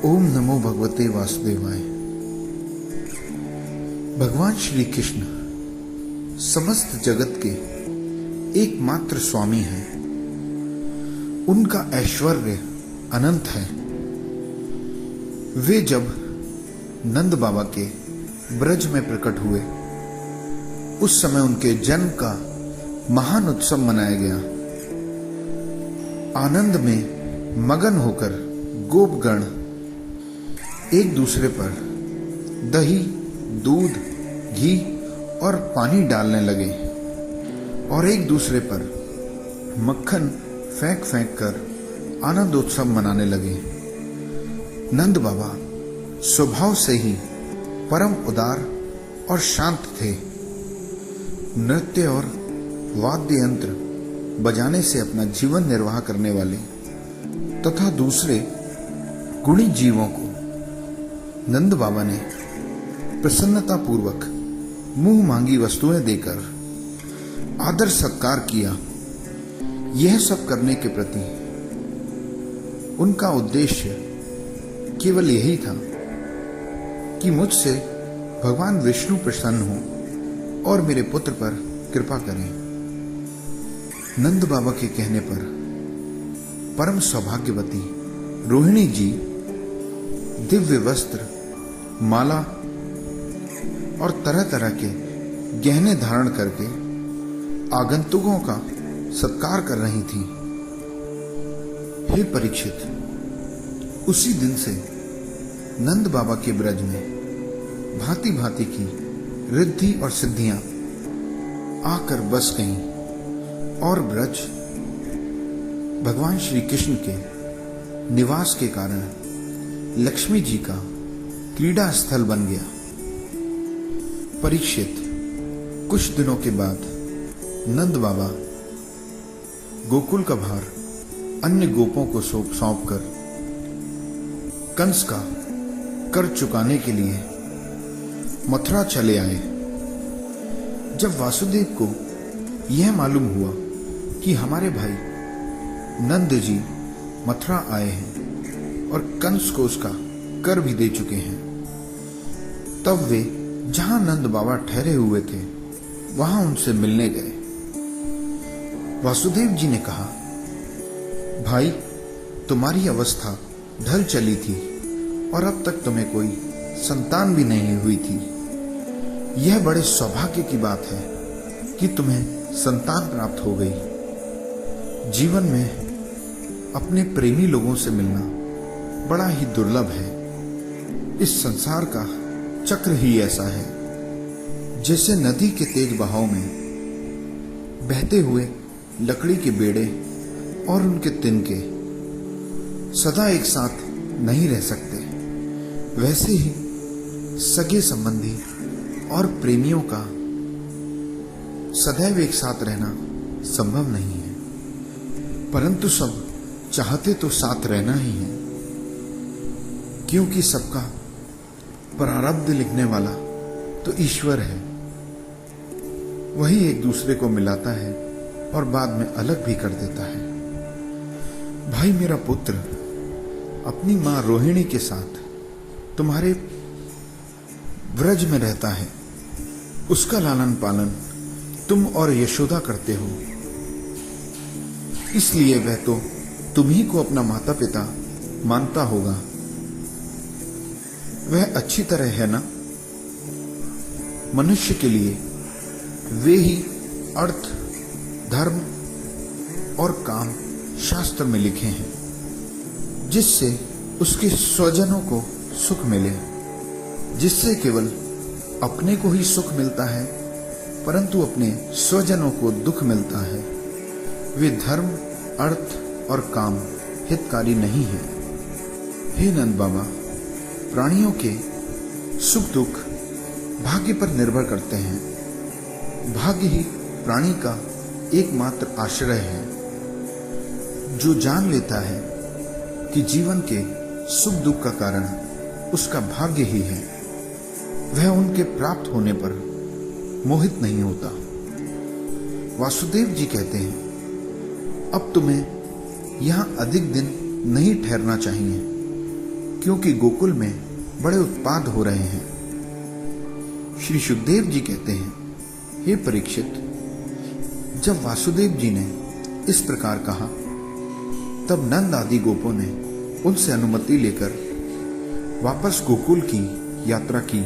ओम नमो भगवते वासुदेवाय। भगवान श्री कृष्ण समस्त जगत के एकमात्र स्वामी हैं। उनका ऐश्वर्य अनंत है। वे जब नंद बाबा के ब्रज में प्रकट हुए, उस समय उनके जन्म का महान उत्सव मनाया गया। आनंद में मगन होकर गोपगण एक दूसरे पर दही, दूध, घी और पानी डालने लगे और एक दूसरे पर मक्खन फेंक फेंक कर आनंदोत्सव मनाने लगे। नंद बाबा स्वभाव से ही परम उदार और शांत थे। नृत्य और वाद्य यंत्र बजाने से अपना जीवन निर्वाह करने वाले तथा दूसरे गुणी जीवों को नंद बाबा ने प्रसन्नता पूर्वक मुंह मांगी वस्तुएं देकर आदर सत्कार किया। यह सब करने के प्रति उनका उद्देश्य केवल यही था कि मुझसे भगवान विष्णु प्रसन्न हो और मेरे पुत्र पर कृपा करें। नंद बाबा के कहने पर परम सौभाग्यवती रोहिणी जी दिव्य वस्त्र, माला और तरह तरह के गहने धारण करके आगंतुकों का सत्कार कर रही थी। हे परीक्षित, उसी दिन से नंद बाबा के ब्रज में भांति भांति की रिद्धि और सिद्धियां आकर बस गईं और ब्रज भगवान श्री कृष्ण के निवास के कारण लक्ष्मी जी का क्रीड़ा स्थल बन गया। परीक्षित, कुछ दिनों के बाद नंद बाबा गोकुल का भार अन्य गोपों को सौंपकर कंस का कर चुकाने के लिए मथुरा चले आए। जब वासुदेव को यह मालूम हुआ कि हमारे भाई नंद जी मथुरा आए हैं और कंस को उसका कर भी दे चुके हैं, तब वे जहां नंद बाबा ठहरे हुए थे वहां उनसे मिलने गए। वासुदेव जी ने कहा, भाई, तुम्हारी अवस्था ढल चली थी और अब तक तुम्हें कोई संतान भी नहीं हुई थी। यह बड़े सौभाग्य की बात है कि तुम्हें संतान प्राप्त हो गई। जीवन में अपने प्रेमी लोगों से मिलना बड़ा ही दुर्लभ है। इस संसार का चक्र ही ऐसा है। जैसे नदी के तेज बहाव में बहते हुए लकड़ी के बेड़े और उनके तिनके सदा एक साथ नहीं रह सकते, वैसे ही सगे संबंधी और प्रेमियों का सदैव एक साथ रहना संभव नहीं है। परंतु सब चाहते तो साथ रहना ही है, क्योंकि सबका प्रारब्ध लिखने वाला तो ईश्वर है। वही एक दूसरे को मिलाता है और बाद में अलग भी कर देता है। भाई, मेरा पुत्र अपनी मां रोहिणी के साथ तुम्हारे ब्रज में रहता है। उसका लालन पालन तुम और यशोदा करते हो, इसलिए वह तो तुम्ही को अपना माता पिता मानता होगा। वह अच्छी तरह है ना? मनुष्य के लिए वे ही अर्थ, धर्म और काम शास्त्र में लिखे हैं, जिससे उसके स्वजनों को सुख मिले। जिससे केवल अपने को ही सुख मिलता है, परंतु अपने स्वजनों को दुख मिलता है। वे धर्म, अर्थ और काम हितकारी नहीं है। हे नंद बाबा, प्राणियों के सुख दुख भाग्य पर निर्भर करते हैं। भाग्य ही प्राणी का एकमात्र आश्रय है। जो जान लेता है कि जीवन के सुख दुख का कारण उसका भाग्य ही है, वह उनके प्राप्त होने पर मोहित नहीं होता। वासुदेव जी कहते हैं, अब तुम्हें यहां अधिक दिन नहीं ठहरना चाहिए, क्योंकि गोकुल में बड़े उत्पात हो रहे हैं। श्री सुखदेव जी कहते हैं, हे परीक्षित, जब वासुदेव जी ने इस प्रकार कहा तब नंद आदि गोपों ने उनसे अनुमति लेकर वापस गोकुल की यात्रा की।